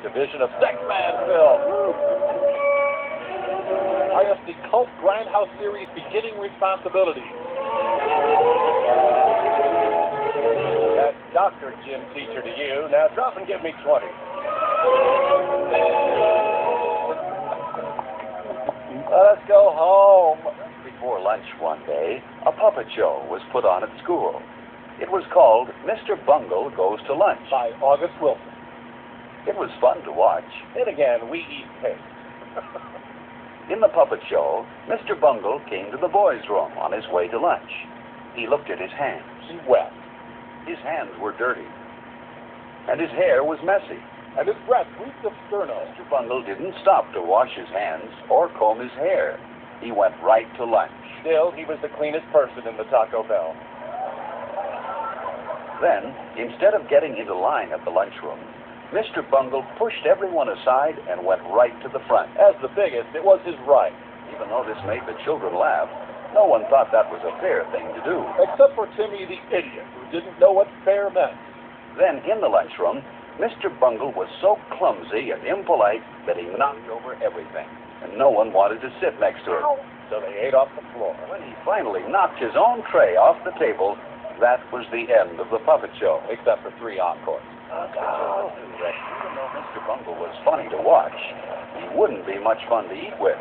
division of Sex Man Phil. ISD Cult Grindhouse Series beginning responsibility. That's Dr. Gym Teacher to you. Now drop and give me 20. Let's go home. Before lunch one day, a puppet show was put on at school. It was called Mr. Bungle Goes to Lunch. By August Wilson. It was fun to watch. And again, we eat cake. In the puppet show, Mr. Bungle came to the boys' room on his way to lunch. He looked at his hands. He wept. His hands were dirty. And his hair was messy. And his breath reeked of sterno. Mr. Bungle didn't stop to wash his hands or comb his hair. He went right to lunch. Still, he was the cleanest person in the Taco Bell. Then, instead of getting into line at the lunchroom, Mr. Bungle pushed everyone aside and went right to the front. As the biggest, it was his right. Even though this made the children laugh, no one thought that was a fair thing to do. Except for Timmy the idiot, who didn't know what fair meant. Then, in the lunchroom, Mr. Bungle was so clumsy and impolite that he knocked over everything, and no one wanted to sit next to him. So they ate off the floor. When he finally knocked his own tray off the table, that was the end of the puppet show. Except for 3 encores. Even though Mr. Bungle was funny to watch, he wouldn't be much fun to eat with.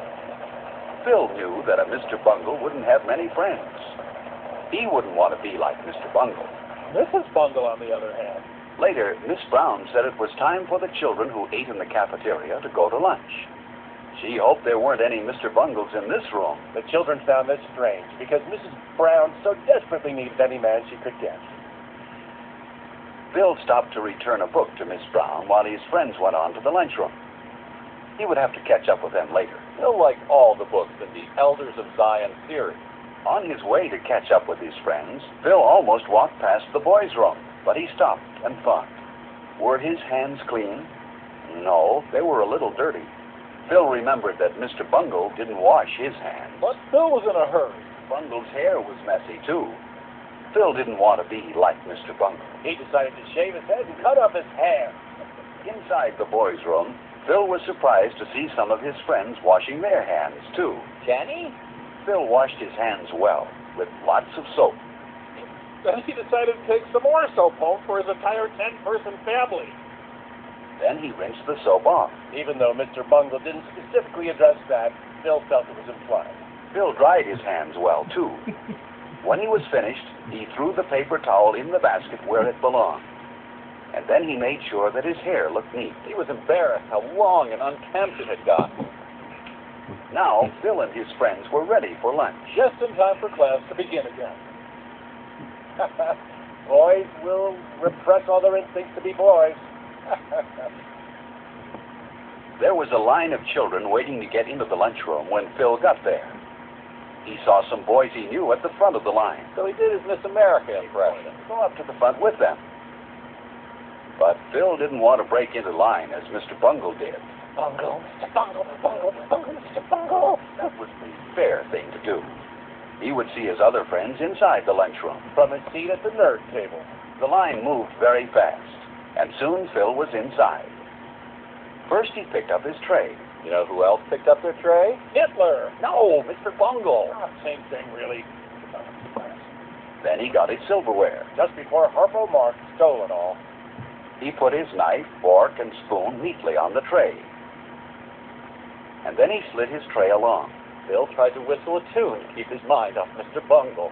Phil knew that a Mr. Bungle wouldn't have many friends. He wouldn't want to be like Mr. Bungle. Mrs. Bungle, on the other hand. Later, Miss Brown said it was time for the children who ate in the cafeteria to go to lunch. She hoped there weren't any Mr. Bungles in this room. The children found this strange because Mrs. Brown so desperately needed any man she could get. Bill stopped to return a book to Miss Brown while his friends went on to the lunchroom. He would have to catch up with them later. Bill liked all the books in the Elders of Zion series. On his way to catch up with his friends, Bill almost walked past the boys' room, but he stopped and thought. Were his hands clean? No, they were a little dirty. Phil remembered that Mr. Bungle didn't wash his hands. But Phil was in a hurry. Bungle's hair was messy, too. Phil didn't want to be like Mr. Bungle. He decided to shave his head and cut off his hair. Inside the boys' room, Phil was surprised to see some of his friends washing their hands, too. Jenny? Phil washed his hands well, with lots of soap. Then he decided to take some more soap home for his entire 10-person family. Then he rinsed the soap off. Even though Mr. Bungle didn't specifically address that, Phil felt it was implied. Phil dried his hands well, too. When he was finished, he threw the paper towel in the basket where it belonged. And then he made sure that his hair looked neat. He was embarrassed how long and unkempt it had gotten. Now, Phil and his friends were ready for lunch. Just in time for class to begin again. Boys will repress all their instincts to be boys. There was a line of children waiting to get into the lunchroom when Phil got there. He saw some boys he knew at the front of the line. So he did his Miss America impression. Go up to the front with them. But Phil didn't want to break into line as Mr. Bungle did. Bungle, Mr. Bungle, Bungle, Bungle, Mr. Bungle. That was the fair thing to do. He would see his other friends inside the lunchroom. From his seat at the nerd table. The line moved very fast, and soon Phil was inside. First he picked up his tray. You know who else picked up their tray? Hitler! No, Mr. Bungle. Oh, same thing, really. Then he got his silverware. Just before Harpo Marx stole it all. He put his knife, fork, and spoon neatly on the tray. And then he slid his tray along. Phil tried to whistle a tune to keep his mind off Mr. Bungle.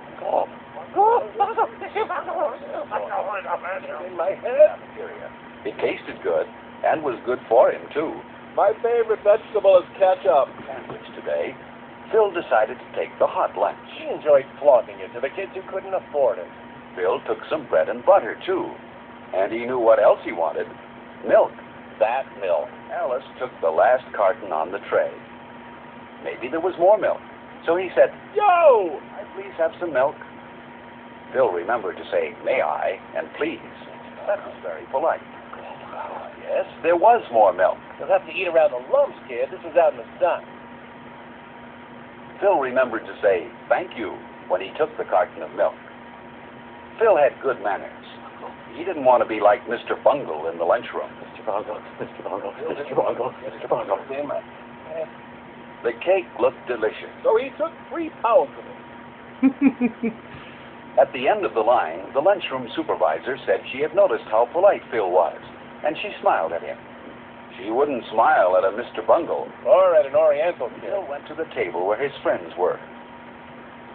In my head. It tasted good, and was good for him, too. My favorite vegetable is ketchup. Sandwich today, Phil decided to take the hot lunch. He enjoyed flaunting it to the kids who couldn't afford it. Phil took some bread and butter, too. And he knew what else he wanted. Milk. That milk. Alice took the last carton on the tray. Maybe there was more milk. So he said, Yo! Can I please have some milk? Phil remembered to say, may I, and please. That was very polite. Yes, there was more milk. You'll have to eat around the lumps, kid. This was out in the sun. Phil remembered to say, thank you, when he took the carton of milk. Phil had good manners. He didn't want to be like Mr. Bungle in the lunchroom. Mr. Mr. Bungle, Mr. Bungle, Mr. Bungle, Mr. Bungle. The cake looked delicious. So he took 3 pounds of it. At the end of the line, the lunchroom supervisor said she had noticed how polite Phil was, and she smiled at him. She wouldn't smile at a Mr. Bungle. Or at an Oriental kid. Phil went to the table where his friends were.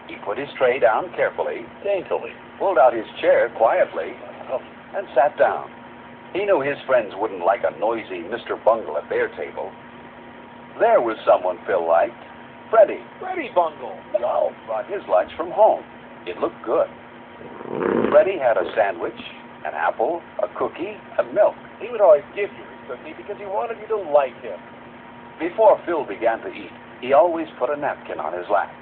He put his tray down carefully, Daintily. pulled out his chair quietly, and sat down. He knew his friends wouldn't like a noisy Mr. Bungle at their table. There was someone Phil liked, Freddie. Freddie Bungle. Charles brought his lunch from home. It looked good. Freddie had a sandwich, an apple, a cookie, and milk. He would always give you his cookie because he wanted you to like him. Before Phil began to eat, he always put a napkin on his lap.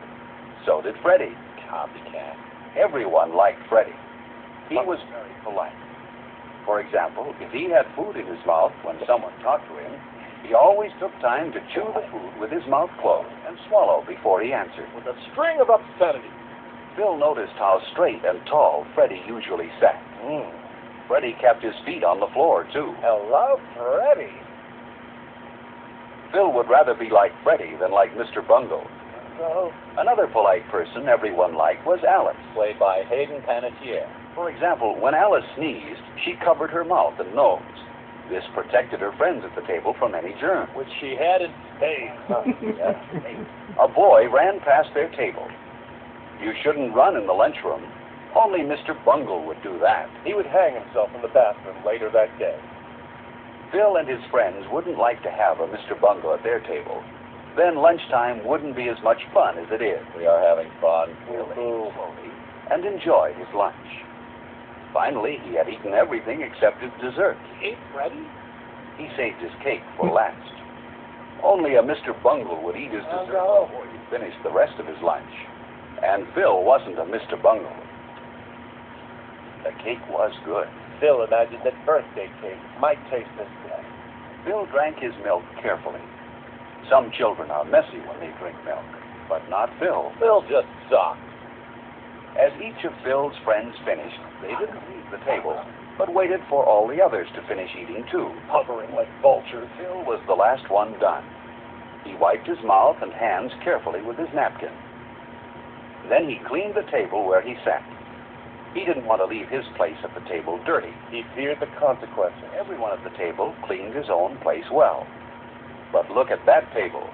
So did Freddie. Copycat. Everyone liked Freddie. He was very polite. For example, if he had food in his mouth when someone talked to him, he always took time to chew the food with his mouth closed and swallow before he answered. With a string of obscenities. Phil noticed how straight and tall Freddie usually sat. Freddie kept his feet on the floor, too. Hello, Freddie. Phil would rather be like Freddie than like Mr. Bungle. So, Another polite person everyone liked was Alice. played by Hayden Panettiere. For example, when Alice sneezed, she covered her mouth and nose. This protected her friends at the table from any germs. Which she had in spades. A boy ran past their table. You shouldn't run in the lunchroom. Only Mr. Bungle would do that. He would hang himself in the bathroom later that day. Phil and his friends wouldn't like to have a Mr. Bungle at their table. Then lunchtime wouldn't be as much fun as it is. We are having fun. Phil ate slowly and enjoyed his lunch. Finally, he had eaten everything except his dessert. Ain't Freddie? He saved his cake for last. Only a Mr. Bungle would eat his dessert before he finished the rest of his lunch. And Phil wasn't a Mr. Bungle. The cake was good. Phil imagined that birthday cake might taste this way. Phil drank his milk carefully. Some children are messy when they drink milk, but not Phil. Phil just sucked. As each of Phil's friends finished, they didn't leave the table, but waited for all the others to finish eating too. Hovering like vultures. Phil was the last one done. He wiped his mouth and hands carefully with his napkin. Then he cleaned the table where he sat. He didn't want to leave his place at the table dirty. He feared the consequences. Everyone at the table cleaned his own place well. But look at that table.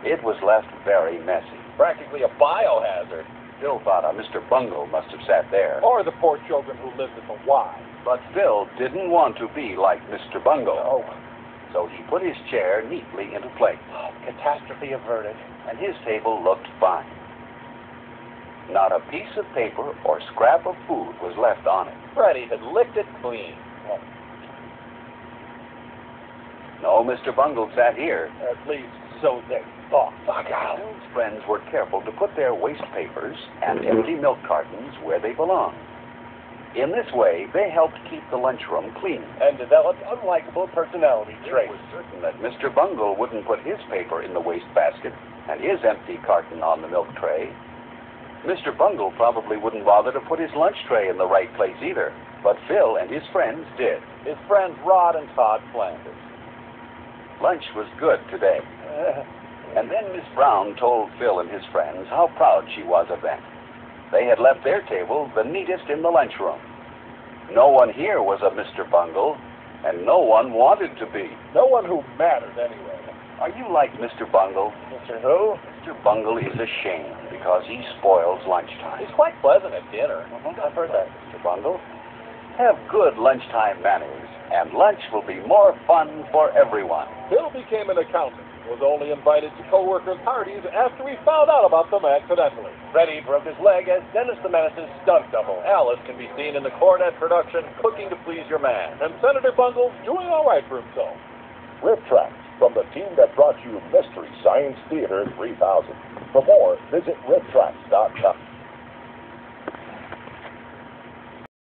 It was left very messy. Practically a biohazard. Phil thought a Mr. Bungle must have sat there. Or the poor children who lived at the Y. But Phil didn't want to be like Mr. Bungle. Oh, So he put his chair neatly into place. catastrophe averted. And his table looked fine. Not a piece of paper or scrap of food was left on it. Freddie had licked it clean. No Mr. Bungle sat here. At least, so they thought. Phil's friends were careful to put their waste papers and empty milk cartons where they belonged. In this way, they helped keep the lunchroom clean. And developed unlikable personality It traits. was certain that Mr. Bungle wouldn't put his paper in the waste basket and his empty carton on the milk tray. Mr. Bungle probably wouldn't bother to put his lunch tray in the right place either, but Phil and his friends did. His friends Rod and Todd Flanders. Lunch was good today. And then Miss Brown told Phil and his friends how proud she was of them. They had left their table the neatest in the lunchroom. No one here was a Mr. Bungle, and no one wanted to be. No one who mattered anyway. Are you like Mr. Bungle? Mr. Who? Mr. Bungle is a shame because he spoils lunchtime. He's quite pleasant at dinner. I've heard that. Mr. Bungle, have good lunchtime manners, and lunch will be more fun for everyone. Phil became an accountant. Was only invited to co-workers' parties after he found out about them accidentally. Freddie broke his leg as Dennis the Menace's stunt double. Alice can be seen in the Cornet production Cooking to Please Your Man. And Senator Bungle's doing all right for himself. Rip Tracks, from the team that brought you Mystery Science Theater 3000. For more, visit riptracks.com.